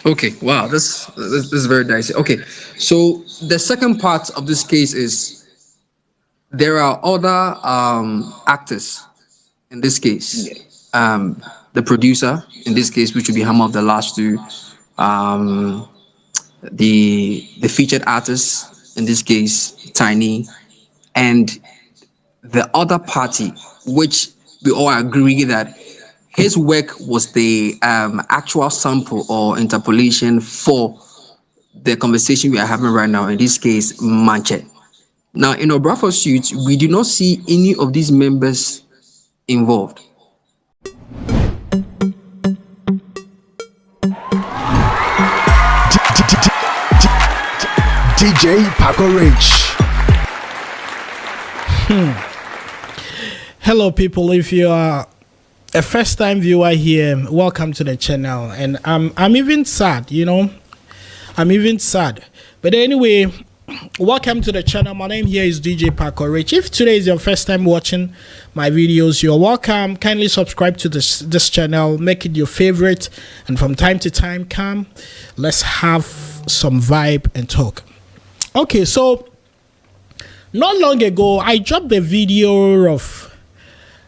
Okay, wow, this is very dicey. Okay, so the second part of this case is there are other actors in this case. Yes. The producer in this case, which would be Hammer of the Last Two, um, the featured artist in this case, Tiny, and the other party, which we all agree that his work was the actual sample or interpolation for the conversation we are having right now. In this case, Manche. Now, in Obrafour suit, we do not see any of these members involved. DJ Paco Rich. Hello, people. If you are a first-time viewer here, welcome to the channel. And I'm even sad, I'm even sad. But anyway, welcome to the channel. My name here is DJ Paco Rich. If today is your first time watching my videos, you're welcome. Kindly subscribe to this channel, make it your favorite, and from time to time, come, let's have some vibe and talk. Okay, so not long ago, I dropped the video of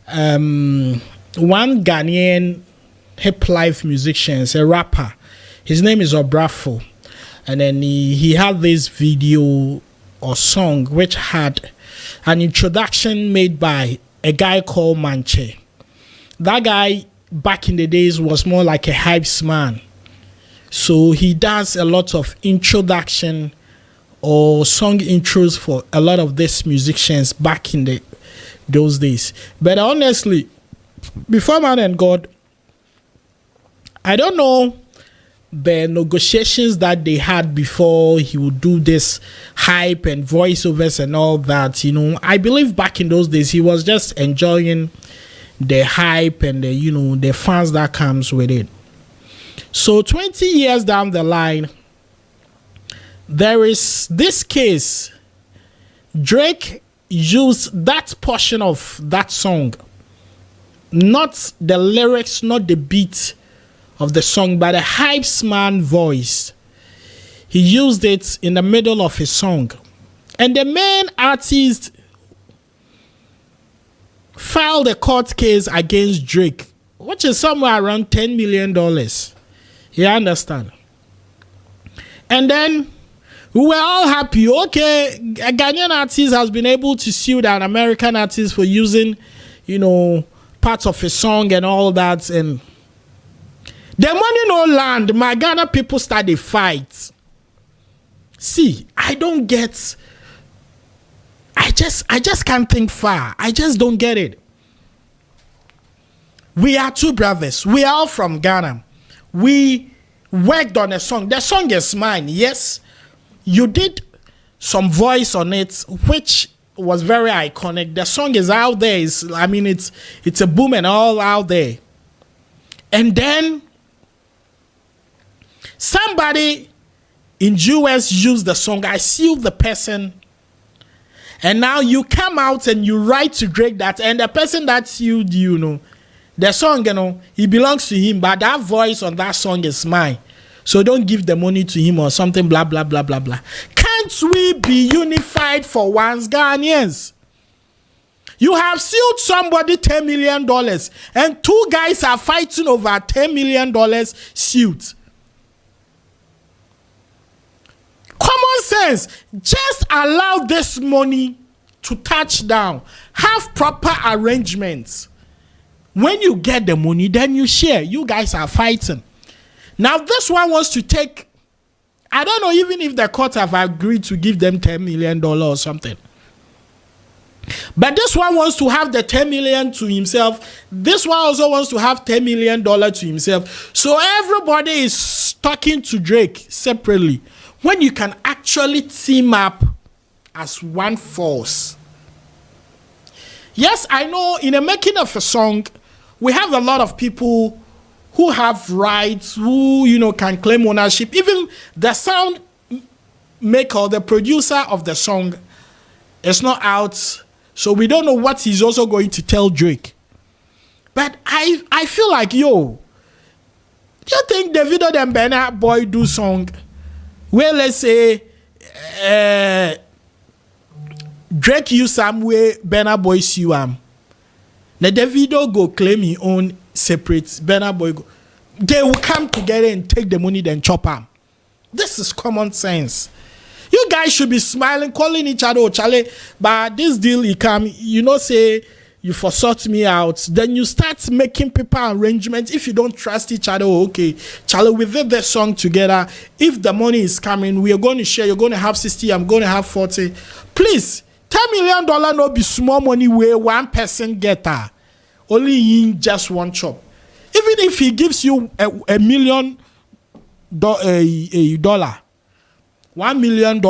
one Ghanaian hip life musician, a rapper. His name is Obrafour. And then he had this video or song which had an introduction made by a guy called Mantse. That guy back in the days was more like a hypes man. So he does a lot of introduction or song intros for a lot of these musicians back in those days. But honestly, before man and God, I don't know the negotiations that they had before he would do this hype and voiceovers and all that. I believe back in those days he was just enjoying the hype and the fans that comes with it. So 20 years down the line, there is this case. Drake used that portion of that song, not the lyrics, not the beat of the song, but a hypes man voice. He used it in the middle of his song. And the main artist filed a court case against Drake, which is somewhere around $10 million. You understand? And then we were all happy. Okay, a Ghanaian artist has been able to sue an American artist for using, parts of his song and all that. And the money no land. My Ghana people start the fight. See, I don't get. I just can't think far. I just don't get it. We are two brothers. We are all from Ghana. We worked on a song. The song is mine. Yes, you did some voice on it, which was very iconic. The song is out there. It's a boom and all out there. And then somebody in US used the song. I sued the person. And now you come out and you write to Drake that, and the person that sued the song, he belongs to him, but that voice on that song is mine. So don't give the money to him or something, blah, blah, blah, blah, blah. Can't we be unified for once, Ghanaians? You have sued somebody $10 million, and two guys are fighting over $10 million suit. Common sense. Just allow this money to touch down. Have proper arrangements. When you get the money, then you share. You guys are fighting. Now, this one wants to take, I don't know even if the court have agreed to give them $10 million or something. But this one wants to have the $10 million to himself. This one also wants to have $10 million to himself. So everybody is talking to Drake separately, when you can actually team up as one force. Yes, I know in the making of a song, we have a lot of people who have rights, who, can claim ownership. Even the sound maker, the producer of the song is not out. So we don't know what he's also going to tell Drake. But I feel like, Do you think Davido and Burna Boy do song where, let's say, Drake use some way, Burna Boy sue him? Now Davido go claim his own separate, Burna Boy go. They will come together and take the money then chop him. This is common sense. You guys should be smiling, calling each other, oh, Charlie, but this deal, he come, you know, say, you forsought me out. Then you start making paper arrangements. If you don't trust each other, oh, okay, Charlie, we did the song together. If the money is coming, we are going to share. You're going to have 60, I'm going to have 40. Please, $10 million no be small money where one person get her. Only in just one chop. Even if he gives you $1 million, $1 million,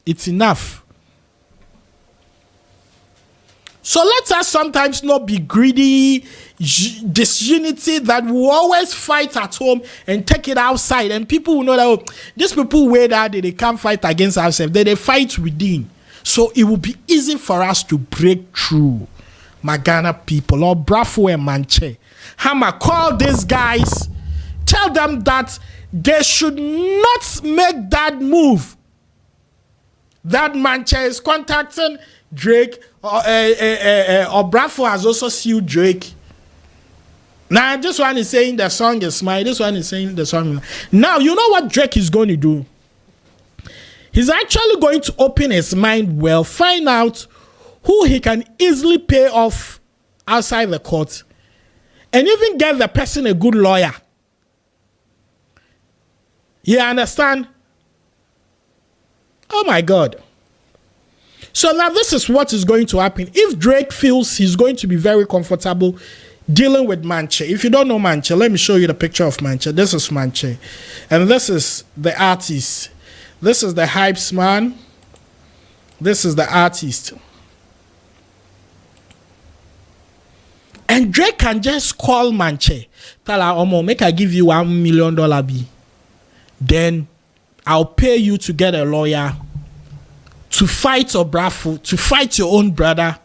it's enough. So let us sometimes not be greedy, disunity that we always fight at home and take it outside. And people will know that, oh, these people where that they can't fight against ourselves, they fight within. So it will be easy for us to break through. My Ghana people, Obrafour and Mantse, Hammer, call these guys, tell them that they should not make that move. That Mantse is contacting Drake. Obrafour has also sued Drake. Now, this one is saying the song is mine. This one is saying the song is mine. Now, you know what Drake is going to do? He's actually going to open his mind well, find out who he can easily pay off outside the court, and even get the person a good lawyer. You understand? Oh my God. So now this is what is going to happen. If Drake feels he's going to be very comfortable dealing with Mantse. If you don't know Mantse, let me show you the picture of Mantse. This is Mantse. And this is the artist. This is the hypes man. This is the artist. And Drake can just call Mantse. Tell her, Omo, make I give you $1 million B. Then I'll pay you to get a lawyer to fight Obrafour, to fight your own brother,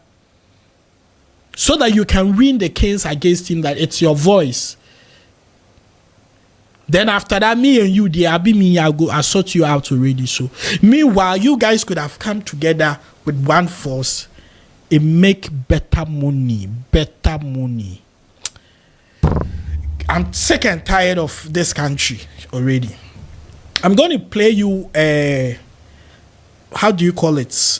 so that you can win the case against him, that it's your voice. Then after that, me and you, there be me, I'll sort you out already. So meanwhile, you guys could have come together with one force and make better money. Better money. I'm sick and tired of this country already. I'm going to play you how do you call it?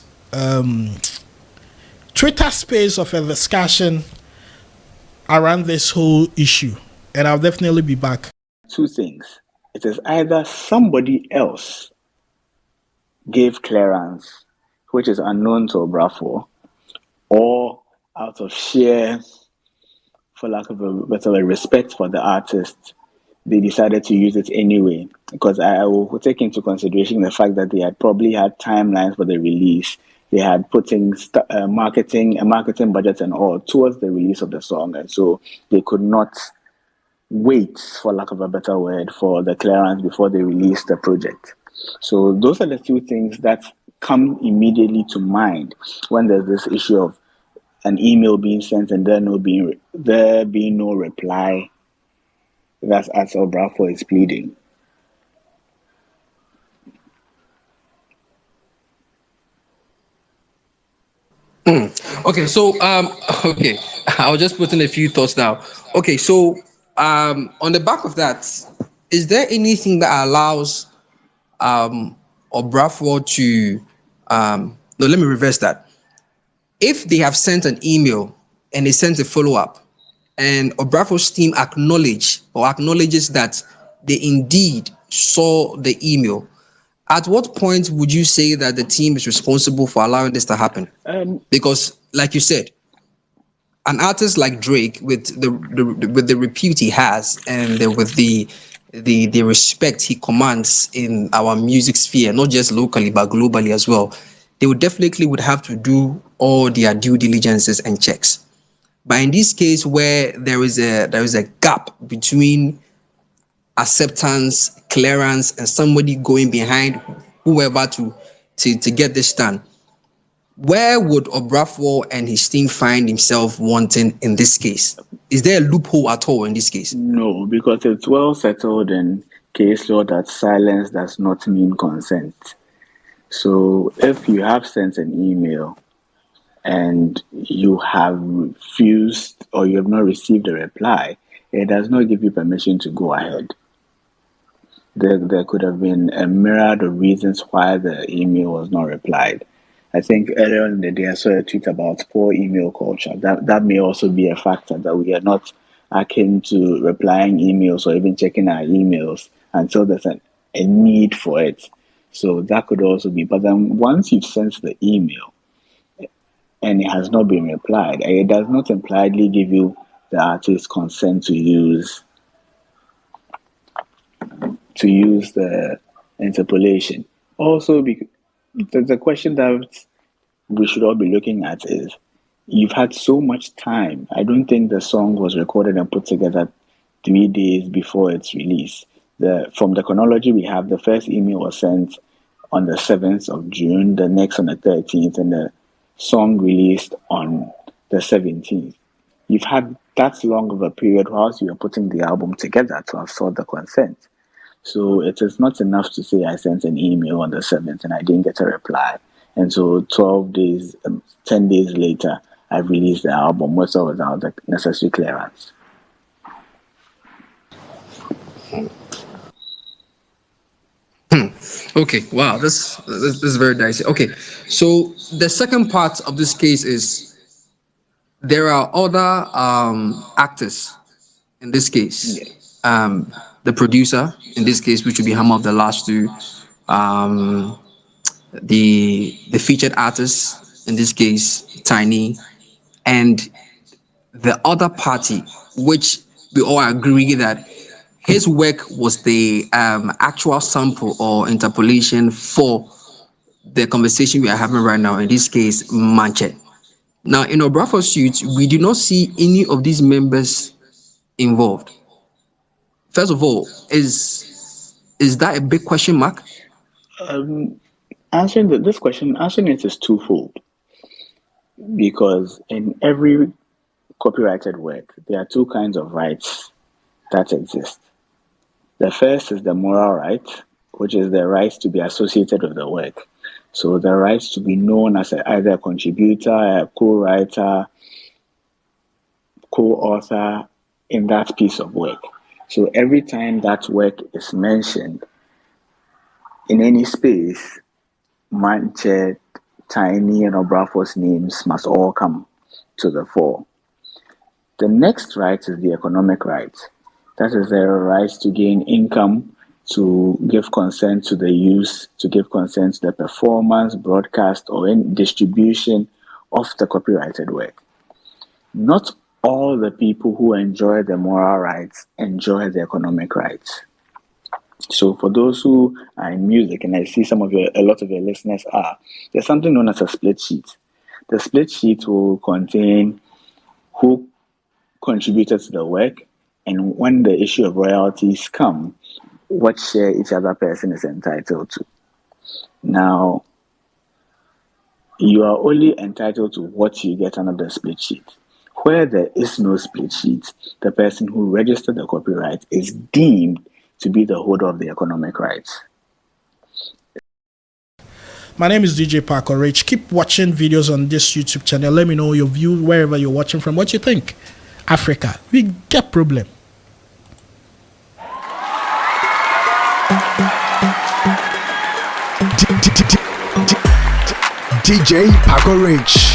Twitter space of a discussion around this whole issue. And I'll definitely be back. Two things. It is either somebody else gave clearance, which is unknown to Obrafour, or out of sheer, for lack of a better word, respect for the artist, they decided to use it anyway. Because I will take into consideration the fact that they had probably had timelines for the release. They had put in marketing budgets and all towards the release of the song. And so they could not wait, for lack of a better word, for the clearance before they released the project. So those are the two things that come immediately to mind when there's this issue of an email being sent and there being no reply. That's as Obrafour is pleading. Okay, so okay, I'll just put in a few thoughts now. Okay, so on the back of that, is there anything that allows Obrafour to no, let me reverse that. If they have sent an email and they sent a follow-up, and Obrafour's team acknowledges that they indeed saw the email, at what point would you say that the team is responsible for allowing this to happen? Because, like you said, an artist like Drake, with the repute he has and with the respect he commands in our music sphere, not just locally but globally as well, they would have to do all their due diligences and checks. But in this case, where there is a gap between acceptance, clearance, and somebody going behind whoever to get this done, where would Obrafour and his team find himself wanting in this case? Is there a loophole at all in this case? No, because it's well settled in case law that silence does not mean consent. So if you have sent an email and you have refused or you have not received a reply, it does not give you permission to go ahead. There could have been a myriad of reasons why the email was not replied. I think earlier in the day I saw a tweet about poor email culture. That may also be a factor, that we are not akin to replying emails or even checking our emails until there's a need for it. So that could also be. But then once you've sent the email and it has not been replied, it does not impliedly give you the artist's consent to use the interpolation. Also, the question that we should all be looking at is, you've had so much time. I don't think the song was recorded and put together 3 days before its release. From the chronology we have, the first email was sent on the 7th of June, the next on the 13th, and the song released on the 17th. You've had that long of a period whilst you were putting the album together to have sought the consent. So it is not enough to say I sent an email on the 7th and I didn't get a reply. And so 12 days, 10 days later, I released the album with or without the necessary clearance. Okay, wow, this is very dicey. Okay, so the second part of this case is there are other actors in this case. Yes. The producer in this case, which would be Hammer of the Last Two, the featured artist in this case, Tiny, and the other party, which we all agree that his work was the actual sample or interpolation for the conversation we are having right now, in this case, Mantse. Now, in Obrafour's suit, we do not see any of these members involved. First of all, is that a big question mark? Answering it is twofold, because in every copyrighted work, there are two kinds of rights that exist. The first is the moral right, which is the right to be associated with the work. So the right to be known as either a contributor, a co-writer, co-author in that piece of work. So every time that work is mentioned in any space, Mantse, Tiny, and Obrafour's names must all come to the fore. The next right is the economic right. That is the right to gain income, to give consent to the use, to give consent to the performance, broadcast, or any distribution of the copyrighted work. Not all the people who enjoy the moral rights enjoy the economic rights. So for those who are in music, and I see a lot of your listeners are, there's something known as a split sheet. The split sheet will contain who contributed to the work, and when the issue of royalties come, what share each other person is entitled to. Now, you are only entitled to what you get under the split sheet. Where there is no split sheet, the person who registered the copyright is deemed to be the holder of the economic rights. My name is DJ Parker Rich. Keep watching videos on this YouTube channel. Let me know your view wherever you're watching from. What you think? Africa, we get problem. DJ Parker Rich.